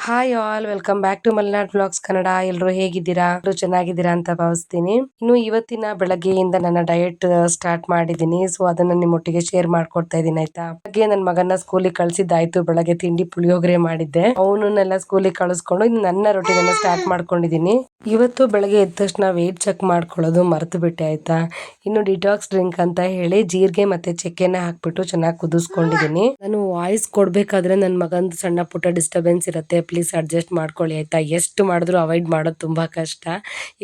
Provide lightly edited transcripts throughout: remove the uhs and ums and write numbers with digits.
Hi all welcome back to Malnad vlogs Kannada. ಎಲ್ಲರೂ ಹೇಗಿದ್ದೀರಾ? ಎಲ್ಲರೂ ಚೆನ್ನಾಗಿದ್ದೀರಾ ಅಂತ ಭಾವಿಸ್ತೀನಿ. ಇನ್ನು ಇವತ್ತಿನ ಬೆಳಗ್ಗೆಯಿಂದ ನನ್ನ ಡಯಟ್ ಸ್ಟಾರ್ಟ್ ಮಾಡಿದ್ದೀನಿ. ಸೊ ಅದನ್ನ ನಿಮ್ಮೊಟ್ಟಿಗೆ ಶೇರ್ ಮಾಡ್ಕೊಡ್ತಾ ಇದ್ದೀನಿ ಆಯ್ತಾ. ಬೆಳಗ್ಗೆ ನನ್ನ ಮಗನ ಸ್ಕೂಲಿಗೆ ಕಳ್ಸಿದ್ದಾಯ್ತು. ಬೆಳಗ್ಗೆ ತಿಂಡಿ ಪುಳಿಯೋಗರೆ ಮಾಡಿದ್ದೆ. ಅವನನ್ನೆಲ್ಲ ಸ್ಕೂಲಿಗೆ ಕಳಿಸ್ಕೊಂಡು ನನ್ನ ರೊಟೀನ್ ಅನ್ನ ಸ್ಟಾರ್ಟ್ ಮಾಡ್ಕೊಂಡಿದ್ದೀನಿ. ಇವತ್ತು ಬೆಳಗ್ಗೆ ಎದ್ದ ತಕ್ಷಣ ವೇಟ್ ಚೆಕ್ ಮಾಡ್ಕೊಳ್ಳೋದು ಮರೆತು ಬಿಟ್ಟೆ ಆಯ್ತಾ. ಇನ್ನು ಡಿಟಾಕ್ಸ್ ಡ್ರಿಂಕ್ ಅಂತ ಹೇಳಿ ಜೀರಿಗೆ ಮತ್ತೆ ಚಕ್ಕೆನ ಹಾಕ್ಬಿಟ್ಟು ಚೆನ್ನಾಗಿ ಕುದಿಸ್ಕೊಂಡಿದ್ದೀನಿ. ನಾನು ವಾಯ್ಸ್ ಕೊಡ್ಬೇಕಾದ್ರೆ ನನ್ನ ಮಗಂದು ಸಣ್ಣ ಪುಟ್ಟ ಡಿಸ್ಟರ್ಬೆನ್ಸ್ ಇರುತ್ತೆ, ಪ್ಲೀಸ್ ಅಡ್ಜಸ್ಟ್ ಮಾಡ್ಕೊಳ್ಳಿ ಆಯ್ತಾ. ಎಷ್ಟು ಮಾಡಿದ್ರು ಅವಾಯ್ಡ್ ಮಾಡೋದು ತುಂಬಾ ಕಷ್ಟ.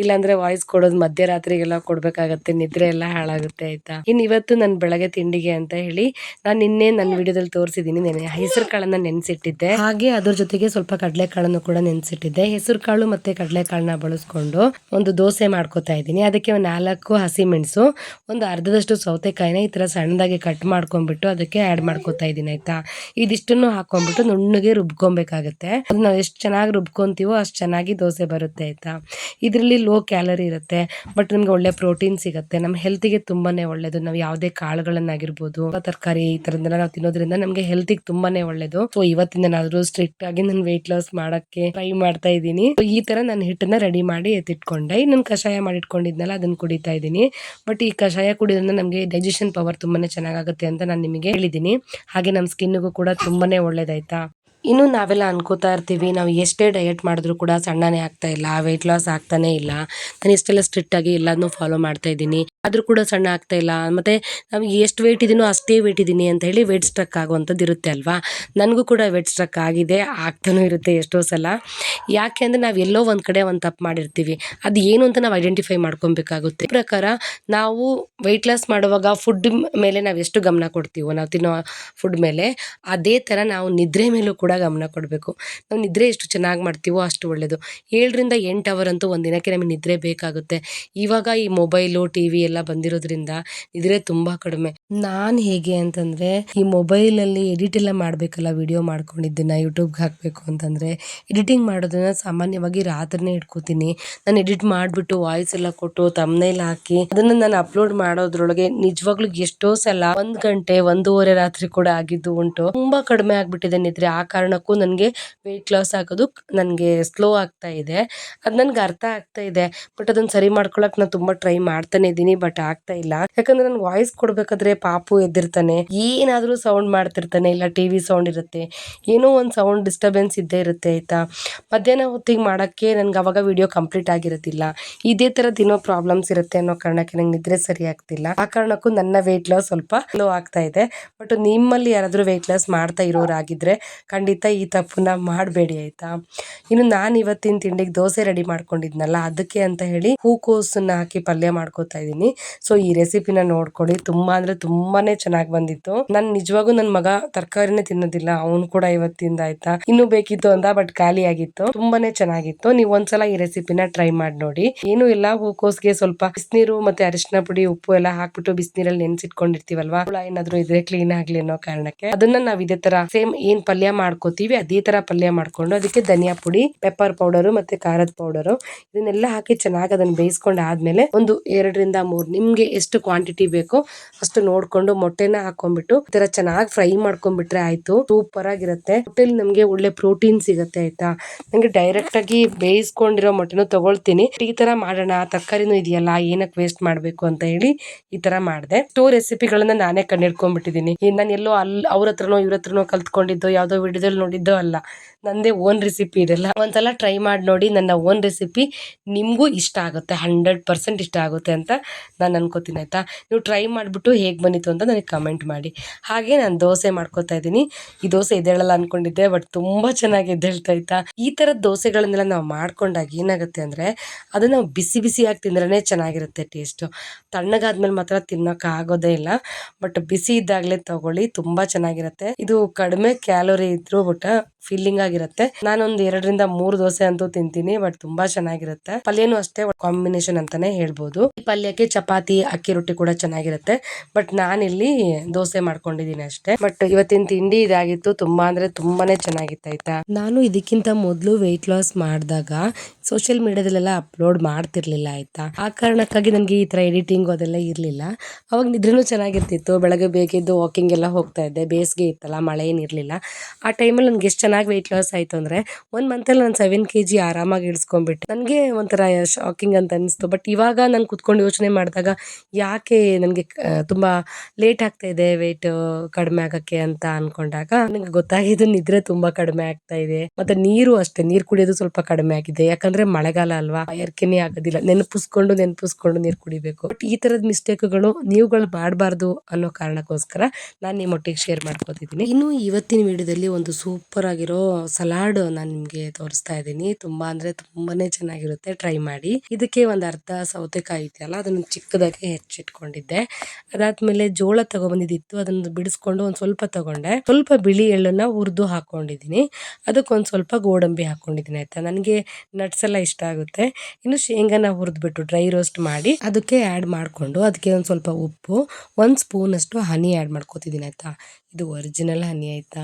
ಇಲ್ಲಾಂದ್ರೆ ವಾಯ್ಸ್ ಕೊಡೋದು ಮಧ್ಯರಾತ್ರಿಗೆಲ್ಲ ಕೊಡ್ಬೇಕಾಗತ್ತೆ, ನಿದ್ರೆ ಎಲ್ಲ ಹಾಳಾಗುತ್ತೆ ಆಯ್ತಾ. ಇನ್ನು ಇವತ್ತು ನನ್ನ ಬೆಳಗ್ಗೆ ತಿಂಡಿಗೆ ಅಂತ ಹೇಳಿ ನಾನು ನಿನ್ನೆ ನನ್ನ ವಿಡಿಯೋದಲ್ಲಿ ತೋರಿಸಿದ್ದೀನಿ, ಹೆಸರು ಕಾಳನ್ನ ನೆನೆಸಿಟ್ಟಿದ್ದೆ. ಹಾಗೆ ಅದ್ರ ಜೊತೆಗೆ ಸ್ವಲ್ಪ ಕಡಲೆಕಾಳನ್ನು ಕೂಡ ನೆನೆಸಿಟ್ಟಿದ್ದೆ. ಹೆಸರು ಕಾಳು ಮತ್ತೆ ಕಡಲೆಕಾಳನ್ನ ಬಳಸ್ಕೊಂಡು ಒಂದು ದೋಸೆ ಮಾಡ್ಕೋತಾ ಇದ್ದೀನಿ. ಅದಕ್ಕೆ ಒಂದು 4 ಹಸಿಮೆಣಸು, ಒಂದು ಅರ್ಧದಷ್ಟು ಸೌತೆಕಾಯಿನ ಈ ತರ ಸಣ್ಣದಾಗಿ ಕಟ್ ಮಾಡ್ಕೊಂಡ್ಬಿಟ್ಟು ಅದಕ್ಕೆ ಆಡ್ ಮಾಡ್ಕೋತಾ ಇದ್ದೀನಿ ಆಯ್ತಾ. ಇದಿಷ್ಟನ್ನು ಹಾಕೊಂಡ್ಬಿಟ್ಟು ನುಣ್ಣಗೆ ರುಬ್ಕೊಬೇಕಾಗತ್ತೆ. ಅದು ನಾವು ಎಷ್ಟು ಚೆನ್ನಾಗಿ ರುಬ್ಕೊಂತೀವೋ ಅಷ್ಟು ಚೆನ್ನಾಗಿ ದೋಸೆ ಬರುತ್ತೆ ಆಯ್ತಾ. ಇದರಲ್ಲಿ ಲೋ ಕ್ಯಾಲರಿ ಇರುತ್ತೆ, ಬಟ್ ನಮ್ಗೆ ಒಳ್ಳೆ ಪ್ರೋಟೀನ್ ಸಿಗುತ್ತೆ. ನಮ್ಮ ಹೆಲ್ತಿಗೆ ತುಂಬಾನೇ ಒಳ್ಳೇದು. ನಾವು ಯಾವುದೇ ಕಾಳುಗಳನ್ನಾಗಿರ್ಬೋದು, ತರಕಾರಿ ಈ ತರದೆಲ್ಲ ನಾವು ತಿನ್ನೋದ್ರಿಂದ ನಮ್ಗೆ ಹೆಲ್ತಿಗೆ ತುಂಬಾನೇ ಒಳ್ಳೇದು. ಸೊ ಇವತ್ತಿಂದ ನಾದ್ರು ಸ್ಟ್ರಿಕ್ಟ್ ಆಗಿ ನಾನು ವೆಯ್ಟ್ ಲಾಸ್ ಮಾಡಕ್ಕೆ ಟ್ರೈ ಮಾಡ್ತಾ ಇದ್ದೀನಿ. ಈ ತರ ನಾನು ಹಿಟ್ಟನ್ನ ರೆಡಿ ಮಾಡಿ ಎತ್ತಿಟ್ಕೊಂಡೆ. ಇನ್ನೊಂದು ಕಷಾಯ ಮಾಡಿಟ್ಕೊಂಡಿದ್ನಲ್ಲ ಅದನ್ನ ಕುಡಿತಾ ಇದ್ದೀನಿ. ಬಟ್ ಈ ಕಷಾಯ ಕುಡಿಯೋದ್ರಿಂದ ನಮಗೆ ಡೈಜೆಷನ್ ಪವರ್ ತುಂಬಾನೇ ಚೆನ್ನಾಗುತ್ತೆ ಅಂತ ನಾನು ನಿಮಗೆ ಹೇಳಿದ್ದೀನಿ. ಹಾಗೆ ನಮ್ಮ ಸ್ಕಿನ್ಗೂ ಕೂಡ ತುಂಬಾನೇ ಒಳ್ಳೇದಾಯ್ತಾ. ಇನ್ನು ನಾವೆಲ್ಲ ಅನ್ಕೋತಾ ಇರ್ತೀವಿ, ನಾವು ಎಷ್ಟೇ ಡಯಟ್ ಮಾಡಿದ್ರು ಕೂಡ ಸಣ್ಣನೇ ಆಗ್ತಾ ಇಲ್ಲ, ವೆಯ್ಟ್ ಲಾಸ್ ಆಗ್ತಾನೆ ಇಲ್ಲ. ನಾನು ಇಷ್ಟೆಲ್ಲ ಸ್ಟ್ರಿಕ್ಟ್ ಆಗಿ ಎಲ್ಲಾನು ಫಾಲೋ ಮಾಡ್ತಾ ಇದ್ದೀನಿ, ಆದ್ರೂ ಕೂಡ ಸಣ್ಣ ಆಗ್ತಾ ಇಲ್ಲ. ಮತ್ತೆ ನಾವು ಎಷ್ಟು ವೇಟ್ ಇದೀನೋ ಅಷ್ಟೇ ವೇಟ್ ಇದೀನಿ ಅಂತ ಹೇಳಿ ವೇಟ್ ಸ್ಟ್ರಕ್ ಆಗುವಂಥದ್ದು ಇರುತ್ತೆ ಅಲ್ವಾ. ನನಗೂ ಕೂಡ ವೇಟ್ ಸ್ಟ್ರಕ್ ಆಗಿದೆ, ಆಗ್ತಾನೂ ಇರುತ್ತೆ ಎಷ್ಟೋ ಸಲ. ಯಾಕೆ ಅಂದ್ರೆ ನಾವು ಎಲ್ಲೋ ಒಂದ್ ಕಡೆ ಒಂದು ತಪ್ಪು ಮಾಡಿರ್ತೀವಿ, ಅದು ಏನು ಅಂತ ನಾವು ಐಡೆಂಟಿಫೈ ಮಾಡ್ಕೊಬೇಕಾಗುತ್ತೆ. ಪ್ರಕಾರ ನಾವು ವೆಯ್ಟ್ ಲಾಸ್ ಮಾಡುವಾಗ ಫುಡ್ ಮೇಲೆ ನಾವು ಎಷ್ಟು ಗಮನ ಕೊಡ್ತೀವೋ, ನಾವು ತಿನ್ನೋ ಫುಡ್ ಮೇಲೆ, ಅದೇ ತರ ನಾವು ನಿದ್ರೆ ಮೇಲೂ ಕೂಡ ಗಮನ ಕೊಡಬೇಕು. ನಾವು ನಿದ್ರೆ ಎಷ್ಟು ಚೆನ್ನಾಗಿ ಮಾಡ್ತೀವೋ ಅಷ್ಟು ಒಳ್ಳೇದು. 7 ರಿಂದ 8 ಅವರ್ ಅಂತೂ ಒಂದಿನಕ್ಕೆ ನಮಗೆ ನಿದ್ರೆ ಬೇಕಾಗುತ್ತೆ. ಇವಾಗ ಈ ಮೊಬೈಲು ಟಿವಿ ಎಲ್ಲ ಬಂದಿರೋದ್ರಿಂದ ನಿದ್ರೆ ತುಂಬಾ ಕಡಿಮೆ. ನಾನ್ ಹೇಗೆ ಅಂತಂದ್ರೆ, ಈ ಮೊಬೈಲ್ ಅಲ್ಲಿ ಎಡಿಟ್ ಎಲ್ಲ ಮಾಡ್ಬೇಕಲ್ಲ, ವಿಡಿಯೋ ಮಾಡ್ಕೊಂಡಿದ್ದನ್ನ ಯೂಟ್ಯೂಬ್ಗೆ ಹಾಕ್ಬೇಕು ಅಂತಂದ್ರೆ ಎಡಿಟಿಂಗ್ ಮಾಡೋದನ್ನ ಸಾಮಾನ್ಯವಾಗಿ ರಾತ್ರಿನೇ ಇಟ್ಕೋತೀನಿ. ನಾನು ಎಡಿಟ್ ಮಾಡ್ಬಿಟ್ಟು ವಾಯ್ಸ್ ಎಲ್ಲ ಕೊಟ್ಟು ತಮ್ನೇಲ್ ಹಾಕಿ ಅದನ್ನ ನಾನು ಅಪ್ಲೋಡ್ ಮಾಡೋದ್ರೊಳಗೆ ನಿಜವಾಗ್ಲೂ ಎಷ್ಟೋ ಸಲ 1 ಗಂಟೆ 1:30 ರಾತ್ರಿ ಕೂಡ ಆಗಿದ್ದು ಉಂಟು. ತುಂಬಾ ಕಡಿಮೆ ಆಗ್ಬಿಟ್ಟಿದೆ ನಿದ್ರೆ. ಆ ಕಾರಣಕ್ಕೂ ನನಗೆ ವೆಯ್ಟ್ ಲಾಸ್ ಆಗೋದು ನನಗೆ ಸ್ಲೋ ಆಗ್ತಾ ಇದೆ. ಅದು ನನ್ಗೆ ಅರ್ಥ ಆಗ್ತಾ ಇದೆ. ಬಟ್ ಅದನ್ನ ಸರಿ ಮಾಡ್ಕೊಳಕ್ ನಾನು ತುಂಬಾ ಟ್ರೈ ಮಾಡ್ತಾನೆ ಇದ್ದೀನಿ, ಬಟ್ ಆಗ್ತಾ ಇಲ್ಲ. ಯಾಕಂದ್ರೆ ನನ್ ವಾಯ್ಸ್ ಕೊಡ್ಬೇಕಾದ್ರೆ ಪಾಪು ಎದ್ದಿರ್ತಾನೆ, ಏನಾದ್ರೂ ಸೌಂಡ್ ಮಾಡ್ತಿರ್ತಾನೆ, ಇಲ್ಲ ಟಿವಿ ಸೌಂಡ್ ಇರುತ್ತೆ, ಏನೋ ಒಂದ್ ಸೌಂಡ್ ಡಿಸ್ಟರ್ಬೆನ್ಸ್ ಇದ್ದೇ ಇರುತ್ತೆ ಆಯ್ತಾ. ಮಧ್ಯಾಹ್ನ ಹೊತ್ತಿಗೆ ಮಾಡಕ್ಕೆ ನನ್ಗೆ ಅವಾಗ ವಿಡಿಯೋ ಕಂಪ್ಲೀಟ್ ಆಗಿರೋದಿಲ್ಲ. ಇದೇ ತರ ದಿನೋ ಪ್ರಾಬ್ಲಮ್ಸ್ ಇರುತ್ತೆ ಅನ್ನೋ ಕಾರಣಕ್ಕೆ ನಂಗೆ ನಿದ್ರೆ ಸರಿ ಆಗ್ತಿಲ್ಲ. ಆ ಕಾರಣಕ್ಕೂ ನನ್ನ ವೆಯ್ಟ್ ಲಾಸ್ ಸ್ವಲ್ಪ ಸ್ಲೋ ಆಗ್ತಾ ಇದೆ. ಬಟ್ ನಿಮ್ಮಲ್ಲಿ ಯಾರಾದ್ರೂ ವೆಯ್ಟ್ ಲಾಸ್ ಮಾಡ್ತಾ ಇರೋರಾಗಿದ್ರೆ ಖಂಡಿತ ಈ ತಪ್ಪನ್ನ ಮಾಡಬೇಡಿ ಆಯ್ತಾ. ಇನ್ನು ನಾನು ಇವತ್ತಿನ ತಿಂಡಿಗೆ ದೋಸೆ ರೆಡಿ ಮಾಡ್ಕೊಂಡಿದ್ನಲ್ಲ, ಅದಕ್ಕೆ ಅಂತ ಹೇಳಿ ಹೂಕೋಸನ್ನ ಹಾಕಿ ಪಲ್ಯ ಮಾಡ್ಕೋತಾ ಇದ್ದೀನಿ. ಸೊ ಈ ರೆಸಿಪಿನ ನೋಡ್ಕೊಳ್ಳಿ, ತುಂಬಾ ಅಂದ್ರೆ ತುಂಬಾನೇ ಚೆನ್ನಾಗಿ ಬಂದಿತ್ತು. ನನ್ ನಿಜವಾಗೂ ನನ್ ಮಗ ತರಕಾರಿನೇ ತಿನ್ನೋದಿಲ್ಲ, ಅವನು ಕೂಡ ಇವತ್ತಿಂದ ಆಯ್ತಾ. ಇನ್ನು ಬೇಕಿತ್ತು ಅಂತ, ಬಟ್ ಖಾಲಿ ಆಗಿತ್ತು. ತುಂಬಾನೇ ಚೆನ್ನಾಗಿತ್ತು. ನೀವು ಒಂದ್ಸಲ ಈ ರೆಸಿಪಿನ ಟ್ರೈ ಮಾಡಿ ನೋಡಿ. ಏನು ಇಲ್ಲ, ಹೂಕೋಸ್ಗೆ ಸ್ವಲ್ಪ ಬಿಸಿನೀರು ಮತ್ತೆ ಅರಿಶಿನ ಪುಡಿ ಉಪ್ಪು ಎಲ್ಲ ಹಾಕ್ಬಿಟ್ಟು ಬಿಸಿನೀರಲ್ಲಿ ನೆನ್ಸಿಟ್ಕೊಂಡಿರ್ತೀವಲ್ವಾ, ಹುಳ ಏನಾದ್ರು ಇದ್ರೆ ಕ್ಲೀನ್ ಆಗ್ಲಿ ಅನ್ನೋ ಕಾರಣಕ್ಕೆ ಅದನ್ನ ನಾವ್ ಇದೇ ತರ ಸೇಮ್ ಏನ್ ಪಲ್ಯ ಮಾಡ್ಕೋತೀವಿ ಅದೇ ತರ ಪಲ್ಯ ಮಾಡ್ಕೊಂಡು ಅದಕ್ಕೆ ಧನಿಯಾ ಪುಡಿ, ಪೆಪ್ಪರ್ ಪೌಡರ್ ಮತ್ತೆ ಖಾರದ ಪೌಡರ್ ಇದನ್ನೆಲ್ಲ ಹಾಕಿ ಚೆನ್ನಾಗಿ ಅದನ್ನ ಬೇಯಿಸ್ಕೊಂಡು ಆದ್ಮೇಲೆ ಒಂದು 2 ರಿಂದ 3 ನಿಮ್ಗೆ ಎಷ್ಟು ಕ್ವಾಂಟಿಟಿ ಬೇಕೋ ಅಷ್ಟು ನೋಡ್ಕೊಂಡು ಮೊಟ್ಟೆನ ಹಾಕೊಂಡ್ಬಿಟ್ಟು ಈ ತರ ಚೆನ್ನಾಗಿ ಫ್ರೈ ಮಾಡ್ಕೊಂಡ್ಬಿಟ್ರೆ ಆಯ್ತು. ಸೂಪರ್ ಆಗಿರುತ್ತೆ. ಮೊಟ್ಟೆಲಿ ನಮ್ಗೆ ಒಳ್ಳೆ ಪ್ರೋಟೀನ್ ಸಿಗುತ್ತೆ ಆಯ್ತಾ. ನಂಗೆ ಡೈರೆಕ್ಟ್ ಆಗಿ ಬೇಯಿಸ್ಕೊಂಡಿರೋ ಮೊಟ್ಟೆನೂ ತಗೊಳ್ತೀನಿ. ಈ ತರ ಮಾಡೋಣ, ತರಕಾರಿನೂ ಇದೆಯಲ್ಲ, ಏನಕ್ಕೆ ವೇಸ್ಟ್ ಮಾಡ್ಬೇಕು ಅಂತ ಹೇಳಿ ಈ ತರ ಮಾಡಿದೆ. 2 ರೆಸಿಪಿಗಳನ್ನ ನಾನೇ ಕಂಡಿಡ್ಕೊಂಡ್ಬಿಟ್ಟಿದೀನಿ. ನಾನು ಎಲ್ಲೋ ಅವ್ರ ಹತ್ರನೋ ಇವ್ರ ಹತ್ರನೋ ಕಲ್ತ್ಕೊಂಡಿದ್ದು, ಯಾವ್ದೋ ವಿಡಿಯೋದಲ್ಲಿ ನೋಡಿದ್ದೋ ಅಲ್ಲ, ನಂದೇ ಓನ್ ರೆಸಿಪಿ ಇದೆಲ್ಲ. ಒಂದ್ಸಲ ಟ್ರೈ ಮಾಡಿ ನೋಡಿ. ನನ್ನ ಓನ್ ರೆಸಿಪಿ ನಿಮ್ಗೂ ಇಷ್ಟ ಆಗುತ್ತೆ, 100% ಇಷ್ಟ ಆಗುತ್ತೆ ಅಂತ ನಾನು ಅನ್ಕೋತೀನಿ ಆಯ್ತಾ. ನೀವು ಟ್ರೈ ಮಾಡ್ಬಿಟ್ಟು ಹೇಗ್ ಬಂದಿತ್ತು ಅಂತ ನನಗೆ ಕಮೆಂಟ್ ಮಾಡಿ. ಹಾಗೆ ನಾನು ದೋಸೆ ಮಾಡ್ಕೋತಾ ಇದ್ದೀನಿ. ಈ ದೋಸೆ ಎದ್ದೇಳಲ್ಲ ಅನ್ಕೊಂಡಿದ್ದೆ, ಬಟ್ ತುಂಬಾ ಚೆನ್ನಾಗಿ ಎದ್ದೇಳ್ತಾ ಆಯ್ತಾ. ಈ ತರದ ದೋಸೆಗಳನ್ನೆಲ್ಲ ನಾವು ಮಾಡ್ಕೊಂಡಾಗ ಏನಾಗುತ್ತೆ ಅಂದ್ರೆ ಅದನ್ನ ನಾವು ಬಿಸಿ ಬಿಸಿಯಾಗಿ ತಿಂದ್ರೇ ಚೆನ್ನಾಗಿರುತ್ತೆ ಟೇಸ್ಟ್. ತಣ್ಣಗಾದ್ಮೇಲೆ ಮಾತ್ರ ತಿನ್ನೋಕೆ ಆಗೋದೇ ಇಲ್ಲ. ಬಟ್ ಬಿಸಿ ಇದ್ದಾಗಲೇ ತಗೊಳ್ಳಿ, ತುಂಬಾ ಚೆನ್ನಾಗಿರುತ್ತೆ. ಇದು ಕಡಿಮೆ ಕ್ಯಾಲೋರಿ ಇದ್ರು ಬಟ್ ಫೀಲಿಂಗ್ ಆಗಿರುತ್ತೆ. ನಾನೊಂದು 2 ರಿಂದ 3 ದೋಸೆ ಅಂತೂ ತಿಂತೀನಿ, ಬಟ್ ತುಂಬಾ ಚೆನ್ನಾಗಿರುತ್ತೆ. ಪಲ್ಯನೂ ಅಷ್ಟೇ ಕಾಂಬಿನೇಷನ್ ಅಂತಾನೆ ಹೇಳ್ಬೋದು. ಈ ಪಲ್ಯಕ್ಕೆ ಚಪಾತಿ ಅಕ್ಕಿ ರೊಟ್ಟಿ ಕೂಡ ಚೆನ್ನಾಗಿರುತ್ತೆ. ಬಟ್ ನಾನಿಲ್ಲಿ ದೋಸೆ ಮಾಡ್ಕೊಂಡಿದೀನಿ ಅಷ್ಟೇ. ಬಟ್ ಇವತ್ತಿನ ತಿಂಡಿ ಇದಾಗಿತ್ತು. ತುಂಬಾ ಅಂದ್ರೆ ತುಂಬಾನೇ ಚೆನ್ನಾಗಿತ್ತು ಆಯ್ತಾ. ನಾನು ಇದಕ್ಕಿಂತ ಮೊದಲು ವೆಯ್ಟ್ ಲಾಸ್ ಮಾಡಿದಾಗ ಸೋಷಿಯಲ್ ಮೀಡಿಯಾದಲ್ಲೆಲ್ಲ ಅಪ್ಲೋಡ್ ಮಾಡ್ತಿರ್ಲಿಲ್ಲ ಆಯ್ತಾ. ಆ ಕಾರಣಕ್ಕಾಗಿ ನನಗೆ ಈ ತರ ಎಡಿಟಿಂಗ್ ಅದೆಲ್ಲ ಇರ್ಲಿಲ್ಲ. ಅವಾಗ ನಿದ್ರೆನೂ ಚೆನ್ನಾಗಿರ್ತಿತ್ತು. ಬೆಳಗ್ಗೆ ಬೇಗ ಎದ್ದು ವಾಕಿಂಗ್ ಎಲ್ಲ ಹೋಗ್ತಾ ಇದ್ದೆ. ಬೇಸಿಗೆ ಇತ್ತಲ್ಲ, ಮಳೆ ಏನಿರ್ಲಿಲ್ಲ. ಆ ಟೈಮಲ್ಲಿ ನನಗೆ ಎಷ್ಟು ಚೆನ್ನಾಗಿ ವೆಯ್ಟ್ ಲಾಸ್ ಲಾಸ್ ಆಯಿತು ಅಂದರೆ 1 ಮಂತಲ್ಲಿ ನಾನು 7 kg ಆರಾಮಾಗಿ ಇಳಿಸ್ಕೊಂಡ್ಬಿಟ್ಟೆ. ನನಗೆ ಒಂಥರ ಶಾಕಿಂಗ್ ಅಂತ ಅನಿಸ್ತು. ಬಟ್ ಇವಾಗ ನಾನು ಕುತ್ಕೊಂಡು ಯೋಚನೆ ಮಾಡಿದಾಗ ಯಾಕೆ ನನಗೆ ತುಂಬ ಲೇಟ್ ಆಗ್ತಾ ಇದೆ ವೆಯ್ಟ್ ಕಡಿಮೆ ಆಗೋಕ್ಕೆ ಅಂತ ಅಂದ್ಕೊಂಡಾಗ ನನಗೆ ಗೊತ್ತಾಗಿದ್ದು ನಿದ್ರೆ ತುಂಬ ಕಡಿಮೆ ಆಗ್ತಾ ಇದೆ. ಮತ್ತು ನೀರು ಅಷ್ಟೇ, ನೀರು ಕುಡಿಯೋದು ಸ್ವಲ್ಪ ಕಡಿಮೆ ಆಗಿದೆ. ಯಾಕಂದರೆ ಮಳೆಗಾಲ ಅಲ್ವಾ, ಬಾಯಾರಿಕೆನೇ ಆಗೋದಿಲ್ಲ. ನೆನಪಿಸ್ಕೊಂಡು ನೀರು ಕುಡಿಬೇಕು. ಬಟ್ ಈ ಥರದ ಮಿಸ್ಟೇಕ್ಗಳು ನೀವುಗಳು ಮಾಡಬಾರ್ದು ಅನ್ನೋ ಕಾರಣಕ್ಕೋಸ್ಕರ ನಾನು ನಿಮ್ಮೊಟ್ಟಿಗೆ ಶೇರ್ ಮಾಡ್ಕೋತಿದ್ದೀನಿ. ಇನ್ನು ಇವತ್ತಿನ ವಿಡಿಯೋದಲ್ಲಿ ಒಂದು ಸೂಪರ್ ಆಗಿರೋ ಸಲಾಡ್ ನಾನು ನಿಮಗೆ ತೋರಿಸ್ತಾ ಇದ್ದೀನಿ. ತುಂಬಾ ಅಂದರೆ ತುಂಬಾನೇ ಚೆನ್ನಾಗಿರುತ್ತೆ, ಟ್ರೈ ಮಾಡಿ. ಇದಕ್ಕೆ ಒಂದು ಅರ್ಧ ಸೌತೆಕಾಯಿ ಇದೆಯಲ್ಲ, ಅದನ್ನು ಚಿಕ್ಕದಾಗಿ ಹೆಚ್ಚಿಟ್ಕೊಂಡಿದ್ದೆ. ಅದಾದ್ಮೇಲೆ ಜೋಳ ತಗೊಬಂದಿದ್ದಿತ್ತು, ಅದನ್ನು ಬಿಡಿಸ್ಕೊಂಡು ಒಂದು ಸ್ವಲ್ಪ ತಗೊಂಡೆ. ಸ್ವಲ್ಪ ಬಿಳಿ ಎಳ್ಳನ್ನ ಹುರಿದು ಹಾಕೊಂಡಿದ್ದೀನಿ. ಅದಕ್ಕೊಂದು ಸ್ವಲ್ಪ ಗೋಡಂಬಿ ಹಾಕೊಂಡಿದ್ದೀನಿ ಆಯ್ತಾ. ನನಗೆ ನಟ್ಸ್ ಎಲ್ಲ ಇಷ್ಟ ಆಗುತ್ತೆ. ಇನ್ನು ಶೇಂಗಾನ ಹುರಿದ್ಬಿಟ್ಟು ಡ್ರೈ ರೋಸ್ಟ್ ಮಾಡಿ ಅದಕ್ಕೆ ಆ್ಯಡ್ ಮಾಡಿಕೊಂಡು ಅದಕ್ಕೆ ಒಂದು ಸ್ವಲ್ಪ ಉಪ್ಪು, 1 ಸ್ಪೂನಷ್ಟು ಹನಿ ಆ್ಯಡ್ ಮಾಡ್ಕೊತಿದ್ದೀನಿ ಆಯಿತಾ. ಇದು ಒರಿಜಿನಲ್ ಹನಿ ಆಯಿತಾ,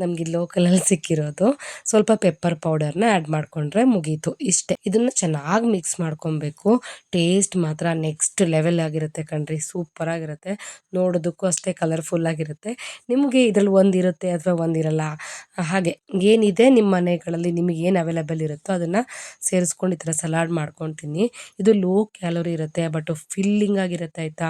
ನಮಗೆ ಲೋಕಲಲ್ಲಿ ಸಿಕ್ಕಿರೋದು. ಸ್ವಲ್ಪ ಪೆಪ್ಪರ್ ಪೌಡರ್ನ ಆ್ಯಡ್ ಮಾಡಿಕೊಂಡ್ರೆ ಮುಗೀತು, ಇಷ್ಟೇ. ಇದನ್ನು ಚೆನ್ನಾಗಿ ಮಿಕ್ಸ್ ಮಾಡ್ಕೊಬೇಕು. ಟೇಸ್ಟ್ ಮಾತ್ರ ನೆಕ್ಸ್ಟ್ ಲೆವೆಲ್ ಆಗಿರುತ್ತೆ ಕಣ್ರಿ, ಸೂಪರ್ ಆಗಿರುತ್ತೆ. ನೋಡೋದಕ್ಕೂ ಅಷ್ಟೇ ಕಲರ್ಫುಲ್ ಆಗಿರುತ್ತೆ. ನಿಮಗೆ ಇದರಲ್ಲಿ ಒಂದಿರುತ್ತೆ ಅಥವಾ ಒಂದಿರಲ್ಲ, ಹಾಗೆ ಏನಿದೆ ನಿಮ್ಮ ಮನೆಗಳಲ್ಲಿ ನಿಮಗೆ ಏನು ಅವೈಲೇಬಲ್ ಇರುತ್ತೋ ಅದನ್ನು ಸೇರಿಸ್ಕೊಂಡು ಈ ಥರ ಸಲಾಡ್ ಮಾಡ್ಕೊತೀನಿ. ಇದು ಲೋ ಕ್ಯಾಲೋರಿ ಇರುತ್ತೆ, ಬಟ್ ಫಿಲ್ಲಿಂಗ್ ಆಗಿರುತ್ತೆ ಆಯಿತಾ.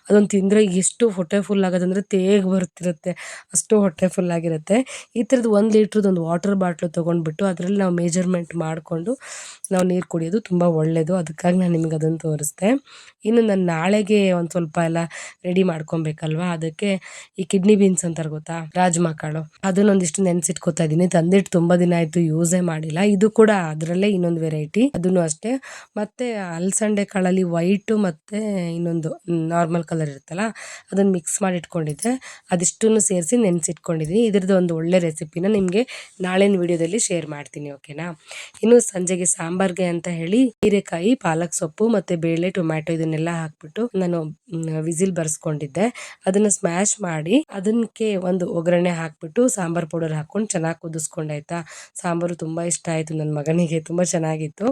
ಅದೊಂದು ತಿಂದರೆ ಎಷ್ಟು ಹೊಟ್ಟೆ ಫುಲ್ ಆಗೋದಂದರೆ ತೇಗ ಬರ್ತಿರುತ್ತೆ, ಅಷ್ಟು ಹೊಟ್ಟೆ ಫುಲ್ ಆಗಿರುತ್ತೆ. ಈ ಥರದ್ದು 1 ಲೀಟ್ರದ್ದು ಒಂದು ವಾಟರ್ ಬಾಟ್ಲು ತೊಗೊಂಡ್ಬಿಟ್ಟು ಅದರಲ್ಲಿ ನಾವು ಮೆಜರ್ಮೆಂಟ್ ಮಾಡಿಕೊಂಡು ನಾವು ನೀರು ಕುಡಿಯೋದು ತುಂಬ ಒಳ್ಳೆಯದು. ಅದಕ್ಕಾಗಿ ನಾನು ನಿಮಗೆ ಅದನ್ನು ತೋರಿಸ್ದೆ. ಇನ್ನು ನಾನು ನಾಳೆಗೆ ಒಂದು ಸ್ವಲ್ಪ ಎಲ್ಲ ರೆಡಿ ಮಾಡ್ಕೊಬೇಕಲ್ವ, ಅದಕ್ಕೆ ಈ ಕಿಡ್ನಿ ಬೀನ್ಸ್ ಅಂತಾರೆ ಗೊತ್ತಾ, ರಾಜ್ಮಾ ಕಾಳು, ಅದನ್ನೊಂದಿಷ್ಟು ನೆನೆಸಿಟ್ಕೋತಾ ಇದ್ದೀನಿ. ತಂದಿಟ್ಟು ತುಂಬ ದಿನ ಆಯಿತು, ಯೂಸೇ ಮಾಡಿಲ್ಲ. ಇದು ಕೂಡ ಅದರಲ್ಲೇ ಇನ್ನೊಂದು ವೆರೈಟಿ, ಅದನ್ನು ಅಷ್ಟೇ. ಮತ್ತು ಅಲಸಂಡೆ ಕಾಳಲ್ಲಿ ವೈಟು ಮತ್ತು ಇನ್ನೊಂದು ನಾರ್ಮಲ್ ಕಲರ್ ಇರುತ್ತಲ್ಲ, ಅದನ್ನು ಮಿಕ್ಸ್ ಮಾಡಿ ಇಟ್ಕೊಂಡಿದ್ದೆ. ಅದಿಷ್ಟನ್ನು ಸೇರಿಸಿ ನೆನೆಸಿಟ್ಕೊಂಡಿದ್ದೀನಿ. ಇದ್ರದ್ದು ಒಂದು ಒಳ್ಳೆ ರೆಸಿಪಿನ ನಿಮಗೆ ನಾಳಿನ ವಿಡಿಯೋದಲ್ಲಿ ಶೇರ್ ಮಾಡ್ತೀನಿ, ಓಕೆನಾ. ಇನ್ನು ಸಂಜೆಗೆ ಸಾಂಬಾರ್ಗೆ ಅಂತ ಹೇಳಿ ಹೀರೆಕಾಯಿ, ಪಾಲಕ್ ಸೊಪ್ಪು ಮತ್ತು ಬೇಳೆ, ಟೊಮ್ಯಾಟೊ ಇದನ್ನೆಲ್ಲ ಹಾಕ್ಬಿಟ್ಟು ನಾನು ವಿಸಿಲ್ ಬರ್ಸ್ಕೊಂಡಿದ್ದೆ. ಅದನ್ನು ಸ್ಮ್ಯಾಶ್ ಮಾಡಿ ಅದಕ್ಕೆ ಒಂದು ಒಗ್ಗರಣೆ ಹಾಕ್ಬಿಟ್ಟು ಸಾಂಬಾರ್ ಪೌಡರ್ ಹಾಕ್ಕೊಂಡು ಚೆನ್ನಾಗಿ ಕುದಿಸ್ಕೊಂಡಾಯ್ತಾ. ಸಾಂಬಾರು ತುಂಬ ಇಷ್ಟ ಆಯಿತು ನನ್ನ ಮಗನಿಗೆ, ತುಂಬ ಚೆನ್ನಾಗಿತ್ತು.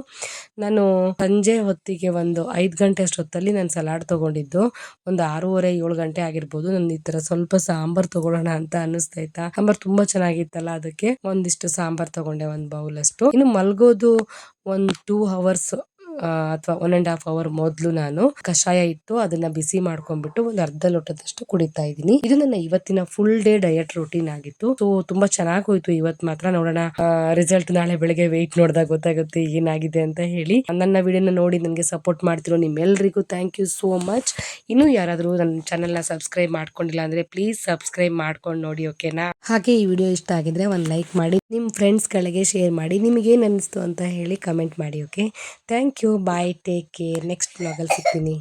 ನಾನು ಸಂಜೆ ಹೊತ್ತಿಗೆ ಒಂದು 5 ಗಂಟೆ ಅಷ್ಟೊತ್ತಲ್ಲಿ ನಾನು ಸಲಾಡ್ ತೊಗೊಂಡಿದ್ದು. ಒಂದು 6:30 7 ಗಂಟೆ ಆಗಿರ್ಬೋದು. ನಾನು ಈ ಥರ ಸ್ವಲ್ಪ ಸಾಂಬಾರು ತೊಗೊಳ್ಳೋಣ ಅಂತ ಅನ್ನಿಸ್ತಾಯ್ತಾ. ಸಾಂಬಾರು ತುಂಬ ಚೆನ್ನಾಗಿತ್ತಲ್ಲ, ಅದಕ್ಕೆ ಒಂದಿಷ್ಟು ಸಾಂಬಾರು ತೊಗೊಂಡೆ, 1 ಬೌಲ್ ಅಷ್ಟು. ಇನ್ನು ಮಲ್ಗೋದು ಒಂದು 2 ಅವರ್ಸ್ ಅಥವಾ 1.5 ಅವರ್ ಮೊದಲು ನಾನು ಕಷಾಯ ಇತ್ತು, ಅದನ್ನ ಬಿಸಿ ಮಾಡ್ಕೊಂಡ್ಬಿಟ್ಟು ಒಂದು ಅರ್ಧ ಲೋಟದಷ್ಟು ಕುಡಿತಾ ಇದ್ದೀನಿ. ಇದು ನನ್ನ ಇವತ್ತಿನ ಫುಲ್ ಡೇ ಡಯಟ್ ರೂಟೀನ್ ಆಗಿತ್ತು. ಸೊ ತುಂಬಾ ಚೆನ್ನಾಗಿ ಹೋಯ್ತು ಇವತ್ತು ಮಾತ್ರ. ನೋಡೋಣ ರಿಸಲ್ಟ್ ನಾಳೆ ಬೆಳಗ್ಗೆ ವೆಯ್ಟ್ ನೋಡಿದಾಗ ಗೊತ್ತಾಗುತ್ತೆ ಏನಾಗಿದೆ ಅಂತ ಹೇಳಿ. ನನ್ನ ವಿಡಿಯೋನ ನೋಡಿ ನನಗೆ ಸಪೋರ್ಟ್ ಮಾಡ್ತಿರೋ ನಿಮ್ಮೆಲ್ಲರಿಗೂ ಥ್ಯಾಂಕ್ ಯು ಸೋ ಮಚ್. ಇನ್ನು ಯಾರಾದರೂ ನನ್ನ ಚಾನೆಲ್ನ ಸಬ್ಸ್ಕ್ರೈಬ್ ಮಾಡ್ಕೊಂಡಿಲ್ಲ ಅಂದರೆ ಪ್ಲೀಸ್ ಸಬ್ಸ್ಕ್ರೈಬ್ ಮಾಡ್ಕೊಂಡು ನೋಡಿ, ಓಕೆನಾ. ಹಾಗೆ ಈ ವಿಡಿಯೋ ಇಷ್ಟ ಆಗಿದ್ರೆ ಒಂದು ಲೈಕ್ ಮಾಡಿ, ನಿಮ್ಮ ಫ್ರೆಂಡ್ಸ್ಗಳಿಗೆ ಶೇರ್ ಮಾಡಿ, ನಿಮಗೇನು ಅನ್ನಿಸ್ತು ಅಂತ ಹೇಳಿ ಕಮೆಂಟ್ ಮಾಡಿ, okay. Thank you, bye, take care. Next ವ್ಲಾಗಲ್ಲಿ ಸಿಗ್ತೀನಿ.